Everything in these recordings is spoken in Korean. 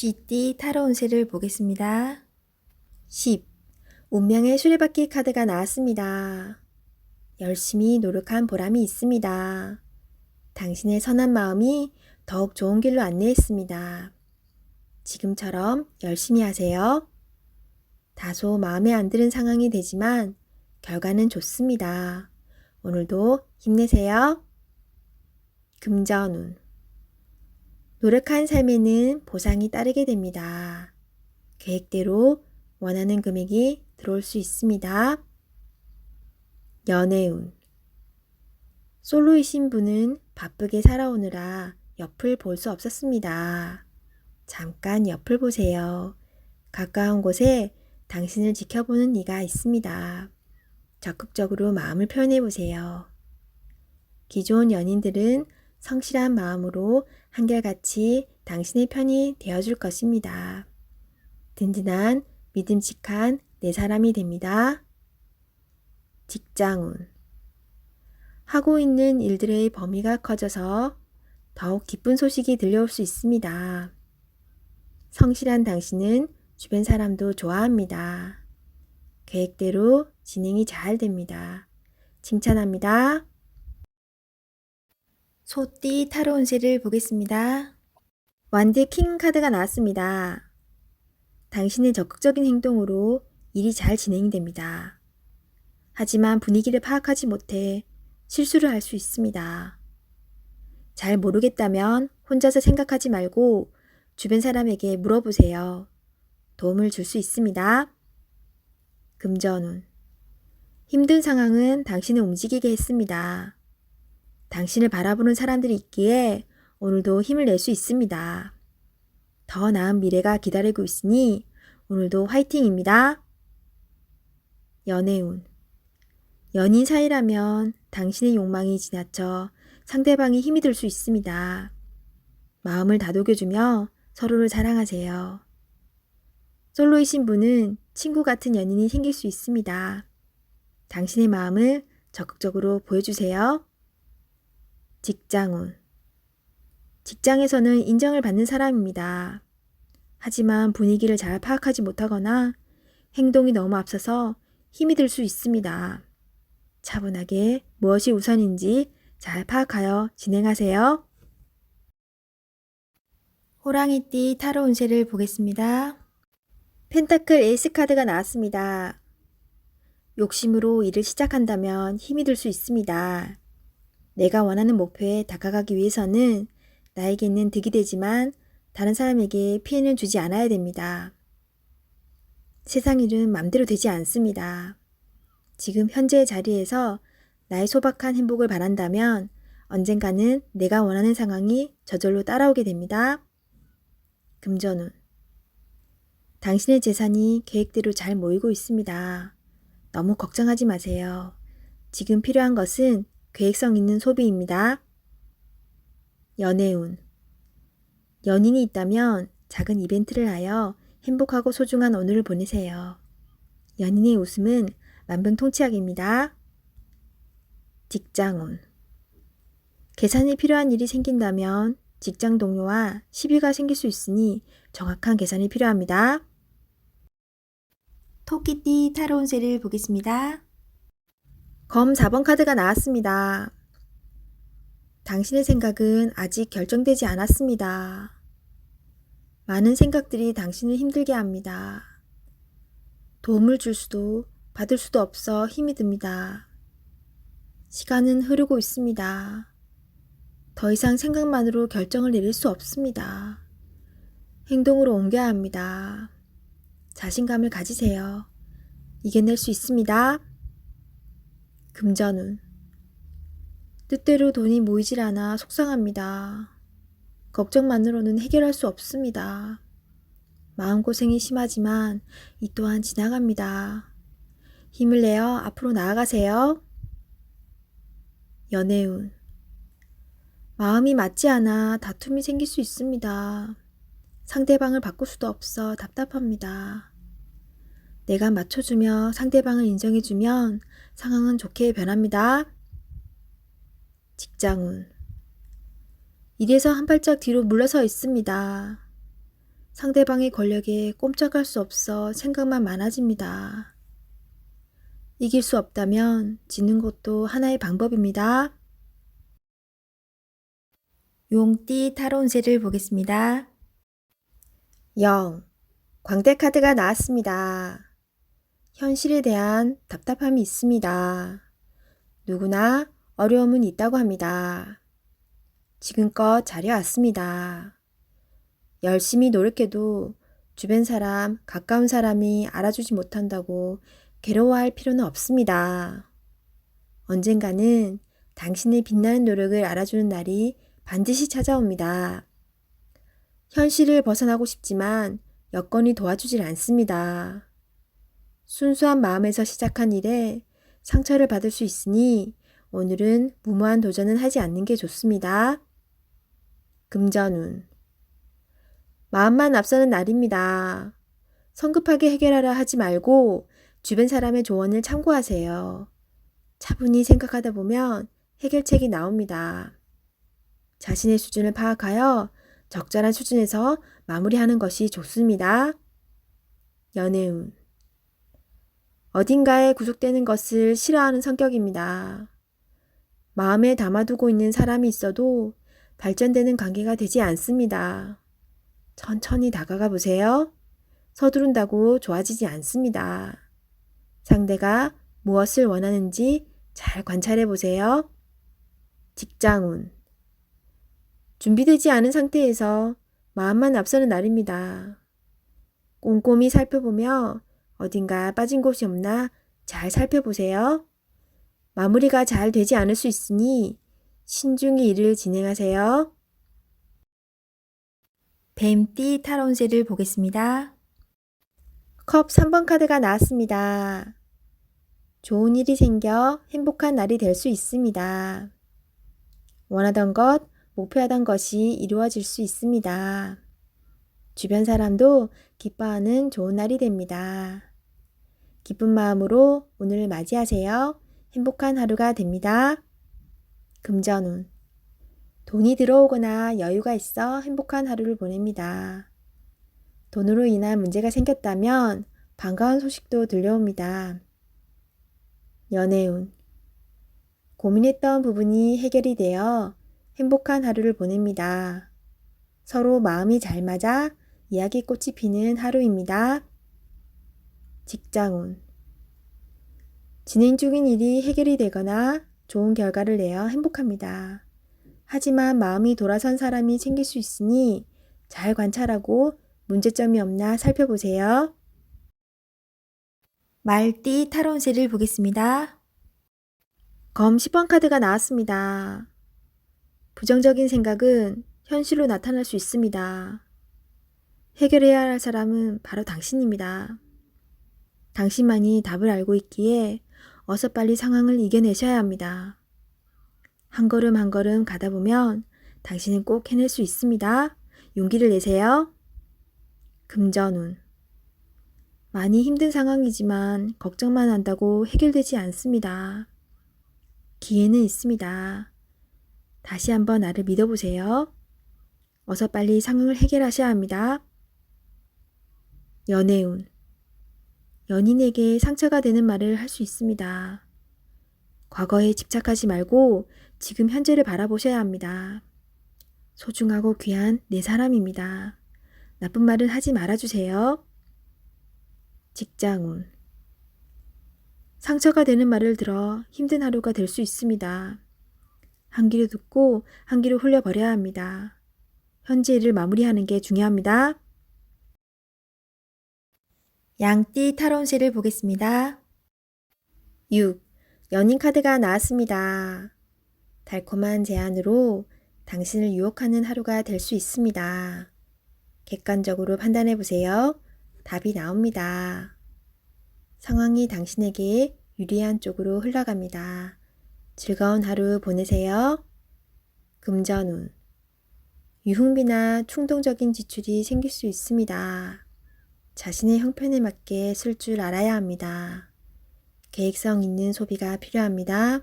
쥐띠 타로 운세를 보겠습니다. 10. 운명의 수레바퀴 카드가 나왔습니다. 열심히 노력한 보람이 있습니다. 당신의 선한 마음이 더욱 좋은 길로 안내했습니다. 지금처럼 열심히 하세요. 다소 마음에 안 드는 상황이 되지만 결과는 좋습니다. 오늘도 힘내세요. 금전운. 노력한 삶에는 보상이 따르게 됩니다. 계획대로 원하는 금액이 들어올 수 있습니다. 연애운. 솔로이신 분은 바쁘게 살아오느라 옆을 볼 수 없었습니다. 잠깐 옆을 보세요. 가까운 곳에 당신을 지켜보는 이가 있습니다. 적극적으로 마음을 표현해 보세요. 기존 연인들은 성실한 마음으로 한결같이 당신의 편이 되어줄 것입니다. 든든한 믿음직한 내 사람이 됩니다. 직장운. 하고 있는 일들의 범위가 커져서 더욱 기쁜 소식이 들려올 수 있습니다. 성실한 당신은 주변 사람도 좋아합니다. 계획대로 진행이 잘 됩니다. 칭찬합니다. 소띠 타로 운세를 보겠습니다. 완드 킹 카드가 나왔습니다. 당신의 적극적인 행동으로 일이 잘 진행됩니다. 하지만 분위기를 파악하지 못해 실수를 할 수 있습니다. 잘 모르겠다면 혼자서 생각하지 말고 주변 사람에게 물어보세요. 도움을 줄 수 있습니다. 금전운. 힘든 상황은 당신을 움직이게 했습니다. 당신을 바라보는 사람들이 있기에 오늘도 힘을 낼 수 있습니다. 더 나은 미래가 기다리고 있으니 오늘도 화이팅입니다. 연애운. 연인 사이라면 당신의 욕망이 지나쳐 상대방이 힘이 들 수 있습니다. 마음을 다독여주며 서로를 사랑하세요. 솔로이신 분은 친구 같은 연인이 생길 수 있습니다. 당신의 마음을 적극적으로 보여주세요. 직장운. 직장에서는 인정을 받는 사람입니다. 하지만 분위기를 잘 파악하지 못하거나 행동이 너무 앞서서 힘이 들 수 있습니다. 차분하게 무엇이 우선인지 잘 파악하여 진행하세요. 호랑이띠 타로 운세를 보겠습니다. 펜타클 에이스 카드가 나왔습니다. 욕심으로 일을 시작한다면 힘이 들 수 있습니다. 내가 원하는 목표에 다가가기 위해서는 나에게는 득이 되지만 다른 사람에게 피해는 주지 않아야 됩니다. 세상 일은 맘대로 되지 않습니다. 지금 현재의 자리에서 나의 소박한 행복을 바란다면 언젠가는 내가 원하는 상황이 저절로 따라오게 됩니다. 금전운. 당신의 재산이 계획대로 잘 모이고 있습니다. 너무 걱정하지 마세요. 지금 필요한 것은 계획성 있는 소비입니다. 연애운. 연인이 있다면 작은 이벤트를 하여 행복하고 소중한 오늘을 보내세요. 연인의 웃음은 만병통치약입니다. 직장운. 계산이 필요한 일이 생긴다면 직장 동료와 시비가 생길 수 있으니 정확한 계산이 필요합니다. 토끼띠 타로 운세를 보겠습니다. 검 4번 카드가 나왔습니다. 당신의 생각은 아직 결정되지 않았습니다. 많은 생각들이 당신을 힘들게 합니다. 도움을 줄 수도 받을 수도 없어 힘이 듭니다. 시간은 흐르고 있습니다. 더 이상 생각만으로 결정을 내릴 수 없습니다. 행동으로 옮겨야 합니다. 자신감을 가지세요. 이겨낼 수 있습니다. 금전운. 뜻대로 돈이 모이질 않아 속상합니다. 걱정만으로는 해결할 수 없습니다. 마음고생이 심하지만 이 또한 지나갑니다. 힘을 내어 앞으로 나아가세요. 연애운. 마음이 맞지 않아 다툼이 생길 수 있습니다. 상대방을 바꿀 수도 없어 답답합니다. 내가 맞춰주며 상대방을 인정해주면 상황은 좋게 변합니다. 직장운. 일에서 한 발짝 뒤로 물러서 있습니다. 상대방의 권력에 꼼짝할 수 없어 생각만 많아집니다. 이길 수 없다면 지는 것도 하나의 방법입니다. 용띠 타로 운세를 보겠습니다. 0. 광대 카드가 나왔습니다. 현실에 대한 답답함이 있습니다. 누구나 어려움은 있다고 합니다. 지금껏 잘해왔습니다. 열심히 노력해도 주변 사람, 가까운 사람이 알아주지 못한다고 괴로워할 필요는 없습니다. 언젠가는 당신의 빛나는 노력을 알아주는 날이 반드시 찾아옵니다. 현실을 벗어나고 싶지만 여건이 도와주질 않습니다. 순수한 마음에서 시작한 일에 상처를 받을 수 있으니 오늘은 무모한 도전은 하지 않는 게 좋습니다. 금전운. 마음만 앞서는 날입니다. 성급하게 해결하려 하지 말고 주변 사람의 조언을 참고하세요. 차분히 생각하다 보면 해결책이 나옵니다. 자신의 수준을 파악하여 적절한 수준에서 마무리하는 것이 좋습니다. 연애운. 어딘가에 구속되는 것을 싫어하는 성격입니다. 마음에 담아두고 있는 사람이 있어도 발전되는 관계가 되지 않습니다. 천천히 다가가 보세요. 서두른다고 좋아지지 않습니다. 상대가 무엇을 원하는지 잘 관찰해 보세요. 직장운. 준비되지 않은 상태에서 마음만 앞서는 날입니다. 꼼꼼히 살펴보며 어딘가 빠진 곳이 없나 잘 살펴보세요. 마무리가 잘 되지 않을 수 있으니 신중히 일을 진행하세요. 뱀띠 타로 운세를 보겠습니다. 컵 3번 카드가 나왔습니다. 좋은 일이 생겨 행복한 날이 될 수 있습니다. 원하던 것, 목표하던 것이 이루어질 수 있습니다. 주변 사람도 기뻐하는 좋은 날이 됩니다. 기쁜 마음으로 오늘을 맞이하세요. 행복한 하루가 됩니다. 금전운. 돈이 들어오거나 여유가 있어 행복한 하루를 보냅니다. 돈으로 인한 문제가 생겼다면 반가운 소식도 들려옵니다. 연애운. 고민했던 부분이 해결이 되어 행복한 하루를 보냅니다. 서로 마음이 잘 맞아 이야기꽃이 피는 하루입니다. 직장운. 진행 중인 일이 해결이 되거나 좋은 결과를 내어 행복합니다. 하지만 마음이 돌아선 사람이 생길 수 있으니 잘 관찰하고 문제점이 없나 살펴보세요. 말띠 타로 운세를 보겠습니다. 검 10번 카드가 나왔습니다. 부정적인 생각은 현실로 나타날 수 있습니다. 해결해야 할 사람은 바로 당신입니다. 당신만이 답을 알고 있기에 어서 빨리 상황을 이겨내셔야 합니다. 한 걸음 한 걸음 가다 보면 당신은 꼭 해낼 수 있습니다. 용기를 내세요. 금전운. 많이 힘든 상황이지만 걱정만 한다고 해결되지 않습니다. 기회는 있습니다. 다시 한번 나를 믿어보세요. 어서 빨리 상황을 해결하셔야 합니다. 연애운. 연인에게 상처가 되는 말을 할 수 있습니다. 과거에 집착하지 말고 지금 현재를 바라보셔야 합니다. 소중하고 귀한 내 사람입니다. 나쁜 말은 하지 말아주세요. 직장운. 상처가 되는 말을 들어 힘든 하루가 될 수 있습니다. 한 귀로 듣고 한 귀로 흘려버려야 합니다. 현재 일을 마무리하는 게 중요합니다. 양띠 타로 운세를 보겠습니다. 6. 연인 카드가 나왔습니다. 달콤한 제안으로 당신을 유혹하는 하루가 될 수 있습니다. 객관적으로 판단해 보세요. 답이 나옵니다. 상황이 당신에게 유리한 쪽으로 흘러갑니다. 즐거운 하루 보내세요. 금전운. 유흥비나 충동적인 지출이 생길 수 있습니다. 자신의 형편에 맞게 쓸 줄 알아야 합니다. 계획성 있는 소비가 필요합니다.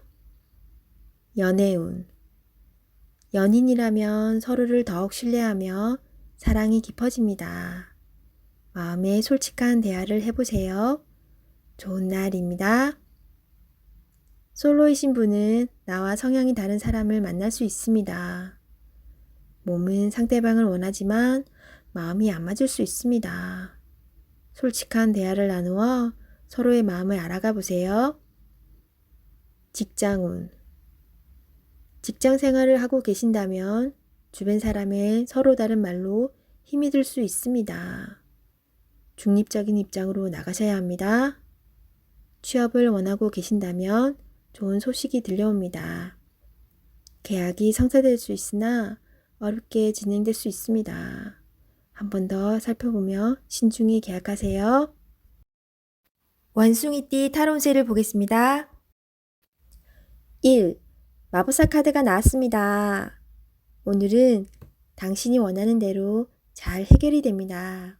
연애운. 연인이라면 서로를 더욱 신뢰하며 사랑이 깊어집니다. 마음에 솔직한 대화를 해보세요. 좋은 날입니다. 솔로이신 분은 나와 성향이 다른 사람을 만날 수 있습니다. 몸은 상대방을 원하지만 마음이 안 맞을 수 있습니다. 솔직한 대화를 나누어 서로의 마음을 알아가 보세요. 직장운. 직장 생활을 하고 계신다면 주변 사람의 서로 다른 말로 힘이 들 수 있습니다. 중립적인 입장으로 나가셔야 합니다. 취업을 원하고 계신다면 좋은 소식이 들려옵니다. 계약이 성사될 수 있으나 어렵게 진행될 수 있습니다. 한 번 더 살펴보며 신중히 계약하세요. 원숭이띠 타로운세를 보겠습니다. 1. 마법사 카드가 나왔습니다. 오늘은 당신이 원하는 대로 잘 해결이 됩니다.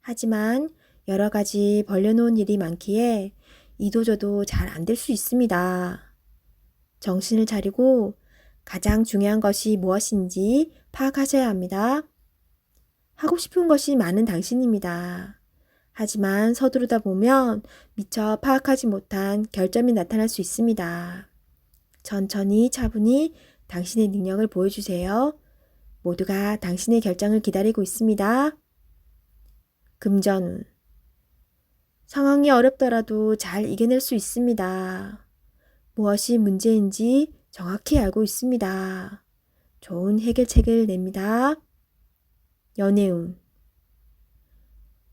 하지만 여러 가지 벌려놓은 일이 많기에 이도저도 잘 안 될 수 있습니다. 정신을 차리고 가장 중요한 것이 무엇인지 파악하셔야 합니다. 하고 싶은 것이 많은 당신입니다. 하지만 서두르다 보면 미처 파악하지 못한 결점이 나타날 수 있습니다. 천천히 차분히 당신의 능력을 보여주세요. 모두가 당신의 결정을 기다리고 있습니다. 금전운. 상황이 어렵더라도 잘 이겨낼 수 있습니다. 무엇이 문제인지 정확히 알고 있습니다. 좋은 해결책을 냅니다. 연애운.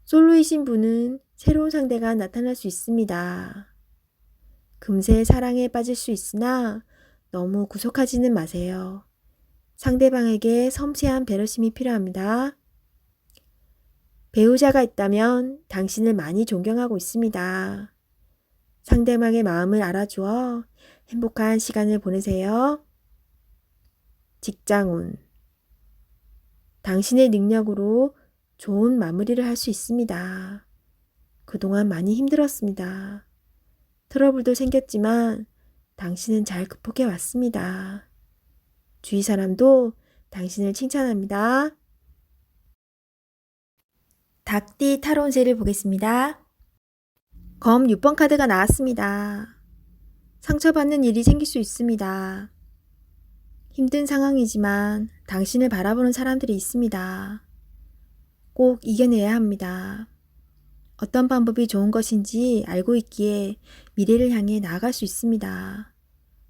솔로이신 분은 새로운 상대가 나타날 수 있습니다. 금세 사랑에 빠질 수 있으나 너무 구속하지는 마세요. 상대방에게 섬세한 배려심이 필요합니다. 배우자가 있다면 당신을 많이 존경하고 있습니다. 상대방의 마음을 알아주어 행복한 시간을 보내세요. 직장운. 당신의 능력으로 좋은 마무리를 할 수 있습니다. 그동안 많이 힘들었습니다. 트러블도 생겼지만 당신은 잘 극복해 왔습니다. 주위 사람도 당신을 칭찬합니다. 닭띠 타로운세를 보겠습니다. 검 6번 카드가 나왔습니다. 상처받는 일이 생길 수 있습니다. 힘든 상황이지만 당신을 바라보는 사람들이 있습니다. 꼭 이겨내야 합니다. 어떤 방법이 좋은 것인지 알고 있기에 미래를 향해 나아갈 수 있습니다.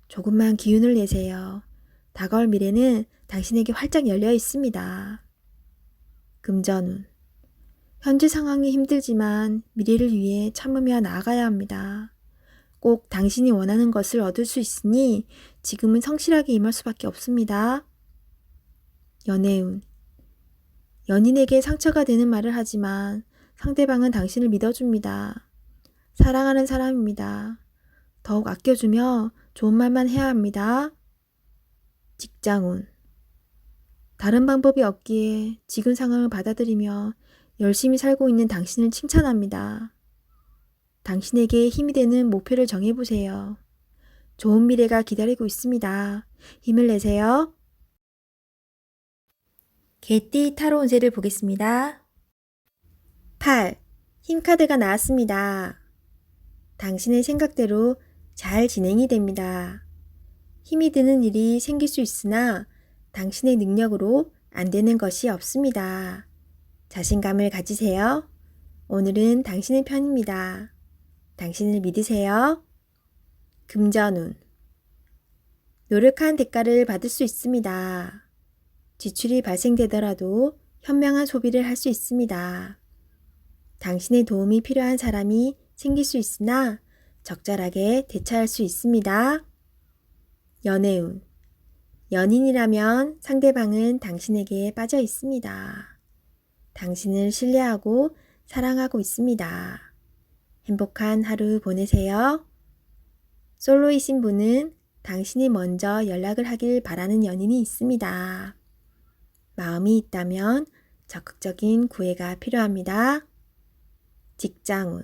조금만 기운을 내세요. 다가올 미래는 당신에게 활짝 열려 있습니다. 금전운. 현재 상황이 힘들지만 미래를 위해 참으며 나아가야 합니다. 꼭 당신이 원하는 것을 얻을 수 있으니 지금은 성실하게 임할 수밖에 없습니다. 연애운. 연인에게 상처가 되는 말을 하지만 상대방은 당신을 믿어줍니다. 사랑하는 사람입니다. 더욱 아껴주며 좋은 말만 해야 합니다. 직장운. 다른 방법이 없기에 지금 상황을 받아들이며 열심히 살고 있는 당신을 칭찬합니다. 당신에게 힘이 되는 목표를 정해보세요. 좋은 미래가 기다리고 있습니다. 힘을 내세요. 개띠 타로 운세를 보겠습니다. 8. 힘카드가 나왔습니다. 당신의 생각대로 잘 진행이 됩니다. 힘이 드는 일이 생길 수 있으나 당신의 능력으로 안 되는 것이 없습니다. 자신감을 가지세요. 오늘은 당신의 편입니다. 당신을 믿으세요. 금전운. 노력한 대가를 받을 수 있습니다. 지출이 발생되더라도 현명한 소비를 할 수 있습니다. 당신의 도움이 필요한 사람이 생길 수 있으나 적절하게 대처할 수 있습니다. 연애운. 연인이라면 상대방은 당신에게 빠져 있습니다. 당신을 신뢰하고 사랑하고 있습니다. 행복한 하루 보내세요. 솔로이신 분은 당신이 먼저 연락을 하길 바라는 연인이 있습니다. 마음이 있다면 적극적인 구애가 필요합니다. 직장운.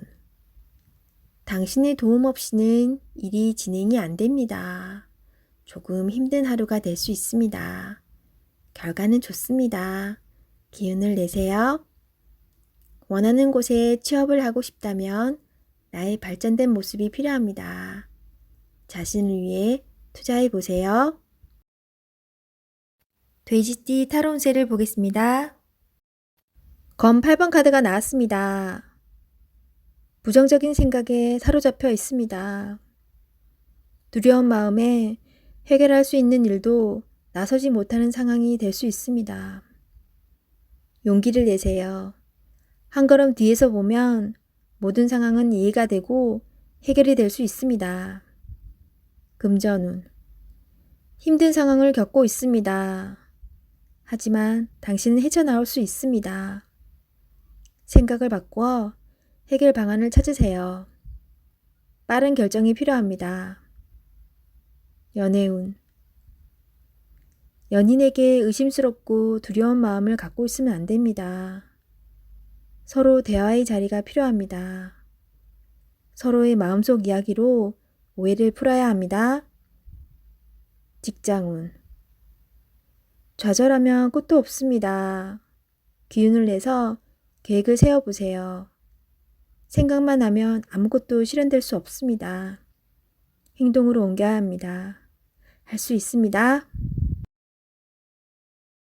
당신의 도움 없이는 일이 진행이 안 됩니다. 조금 힘든 하루가 될 수 있습니다. 결과는 좋습니다. 기운을 내세요. 원하는 곳에 취업을 하고 싶다면 나의 발전된 모습이 필요합니다. 자신을 위해 투자해 보세요. 돼지띠 타로 운세를 보겠습니다. 검 8번 카드가 나왔습니다. 부정적인 생각에 사로잡혀 있습니다. 두려운 마음에 해결할 수 있는 일도 나서지 못하는 상황이 될 수 있습니다. 용기를 내세요. 한 걸음 뒤에서 보면 모든 상황은 이해가 되고 해결이 될 수 있습니다. 금전운. 힘든 상황을 겪고 있습니다. 하지만 당신은 헤쳐나올 수 있습니다. 생각을 바꾸어 해결 방안을 찾으세요. 빠른 결정이 필요합니다. 연애운. 연인에게 의심스럽고 두려운 마음을 갖고 있으면 안 됩니다. 서로 대화의 자리가 필요합니다. 서로의 마음속 이야기로 오해를 풀어야 합니다. 직장운. 좌절하면 끝도 없습니다. 기운을 내서 계획을 세워보세요. 생각만 하면 아무것도 실현될 수 없습니다. 행동으로 옮겨야 합니다. 할 수 있습니다.